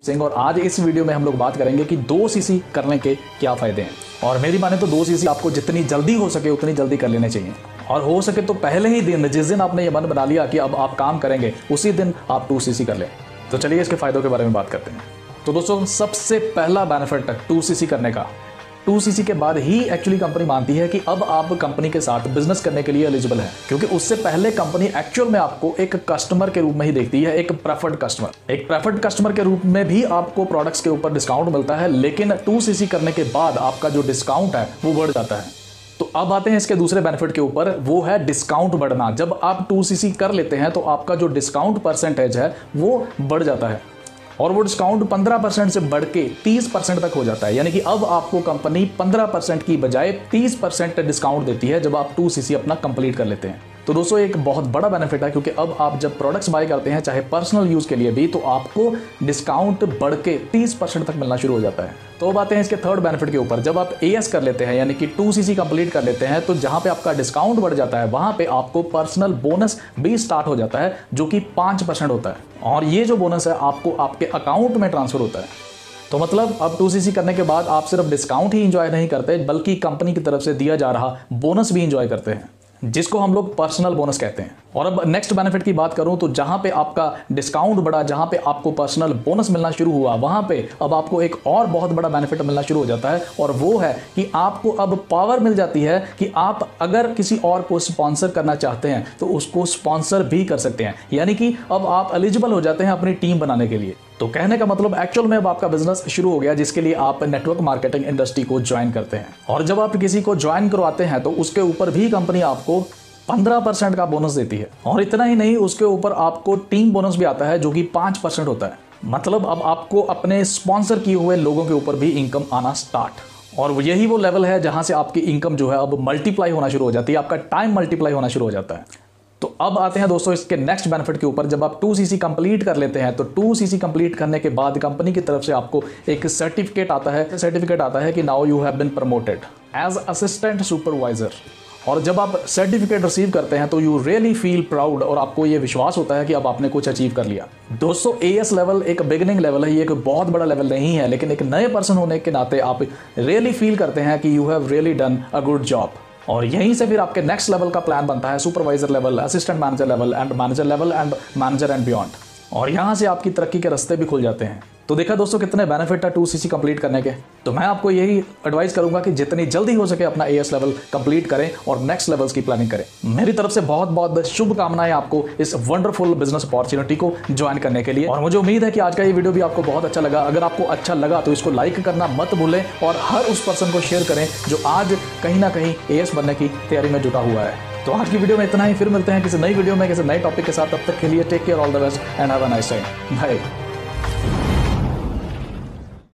सिंह और आज इस वीडियो में हम लोग बात करेंगे कि 2 सीसी करने के क्या फायदे हैं। और मेरी माने तो 2 सीसी आपको जितनी जल्दी हो सके उतनी जल्दी कर लेने चाहिए, और हो सके तो पहले ही दिन, जिस दिन आपने ये मन बना लिया कि अब आप काम करेंगे, उसी दिन आप 2 सीसी कर लें। तो चलिए इसके फायदों के बारे में बात करते हैं। तो दोस्तों, सबसे पहला बेनिफिट 2 सीसी करने का, 2 सीसी के बाद ही एक्चुअली कंपनी मानती है कि अब आप कंपनी के साथ बिजनेस करने के लिए एलिजिबल है, क्योंकि उससे पहले कंपनी एक्चुअल में आपको एक कस्टमर के रूप में ही देखती है, एक प्रेफर्ड कस्टमर। एक प्रेफर्ड कस्टमर के रूप में भी आपको प्रोडक्ट्स के ऊपर डिस्काउंट मिलता है, लेकिन 2 सीसी करने के बाद आपका जो डिस्काउंट है वो बढ़ जाता है। तो अब आते हैं इसके दूसरे बेनिफिट के ऊपर, वो है डिस्काउंट बढ़ना। जब आप 2 सीसी कर लेते हैं तो आपका जो डिस्काउंट परसेंटेज है वो बढ़ जाता है, और वो डिस्काउंट 15% से बढ़ के 30% तक हो जाता है। यानी कि अब आपको कंपनी 15% की बजाय 30% डिस्काउंट देती है जब आप 2 सीसी अपना कंप्लीट कर लेते हैं। तो दोस्तों, एक बहुत बड़ा बेनिफिट है, क्योंकि अब आप जब प्रोडक्ट्स बाय करते हैं, चाहे पर्सनल यूज के लिए भी, तो आपको डिस्काउंट बढ़ के 30% तक मिलना शुरू हो जाता है। तो अब आते हैं इसके थर्ड बेनिफिट के ऊपर। जब आप एएस कर लेते हैं, यानी कि 2 सीसी कंप्लीट कर लेते हैं, तो जहां पे आपका डिस्काउंट बढ़ जाता है वहां पे आपको पर्सनल बोनस भी स्टार्ट हो जाता है, जो कि 5% होता है। और ये जो बोनस है आपको आपके अकाउंट में ट्रांसफर होता है। तो मतलब अब 2 सीसी करने के बाद आप सिर्फ डिस्काउंट ही इंजॉय नहीं करते, बल्कि कंपनी की तरफ से दिया जा रहा बोनस भी इंजॉय करते हैं, जिसको हम लोग पर्सनल बोनस कहते हैं। और अब नेक्स्ट बेनिफिट की बात करूं तो जहां पे आपका डिस्काउंट बढ़ा, जहां पे आपको पर्सनल बोनस मिलना शुरू हुआ, वहां पे अब आपको एक और बहुत बड़ा बेनिफिट मिलना शुरू हो जाता है, और वो है कि आपको अब पावर मिल जाती है कि आप अगर किसी और को स्पॉन्सर करना चाहते हैं तो उसको स्पॉन्सर भी कर सकते हैं। यानी कि अब आप एलिजिबल हो जाते हैं अपनी टीम बनाने के लिए। तो कहने का मतलब एक्चुअल में अब आपका बिजनेस शुरू हो गया, जिसके लिए आप नेटवर्क मार्केटिंग इंडस्ट्री को ज्वाइन करते हैं। और जब आप किसी को ज्वाइन करवाते हैं तो उसके ऊपर भी कंपनी आपको 15% का बोनस देती है, और इतना ही नहीं, उसके ऊपर आपको टीम बोनस भी आता है, जो कि 5% होता है। मतलब अब आपको अपने स्पॉन्सर किए हुए लोगों के ऊपर भी इनकम आना स्टार्ट, और यही वो लेवल है जहां से आपकी इनकम जो है अब मल्टीप्लाई होना शुरू हो जाती है, आपका टाइम मल्टीप्लाई होना शुरू हो जाता है। तो अब आते हैं दोस्तों इसके नेक्स्ट बेनिफिट के ऊपर। जब आप 2 सीसी कंप्लीट कर लेते हैं तो 2 सीसी कंप्लीट करने के बाद कंपनी की तरफ से आपको एक सर्टिफिकेट आता है कि now you have been promoted as assistant supervisor. और जब आप सर्टिफिकेट रिसीव करते हैं तो यू रियली फील प्राउड, और आपको ये विश्वास होता है कि अब आपने कुछ अचीव कर लिया। दोस्तों, एएस लेवल एक बिगिनिंग लेवल है, ये एक बहुत बड़ा लेवल नहीं है, लेकिन एक नए पर्सन होने के नाते आप रियली फील करते हैं कि you have really done a good job. और यहीं से फिर आपके नेक्स्ट लेवल का प्लान बनता है, supervisor level, assistant manager level and manager and beyond. और यहां से आपकी तरक्की के रास्ते भी खुल जाते हैं। तो देखा दोस्तों कितने बेनिफिट है 2 सीसी कंप्लीट करने के। तो मैं आपको यही एडवाइस करूंगा कि जितनी जल्दी हो सके अपना एएस लेवल कंप्लीट करें और नेक्स्ट लेवल्स की प्लानिंग करें। मेरी तरफ से बहुत बहुत शुभकामनाएं आपको इस वंडरफुल बिजनेस अपॉर्चुनिटी को ज्वाइन करने के लिए। और मुझे उम्मीद है कि आज का ये वीडियो भी आपको बहुत अच्छा लगा। अगर आपको अच्छा लगा तो इसको लाइक करना मत भूलें, और हर उस पर्सन को शेयर करें जो आज कहीं ना कहीं एएस बनने की तैयारी में जुटा हुआ है। तो आज की वीडियो में इतना ही, फिर मिलते हैं किसी नई वीडियो में किसी नए टॉपिक के साथ। तब तक के लिए take care, all the best and have a nice time. Bye.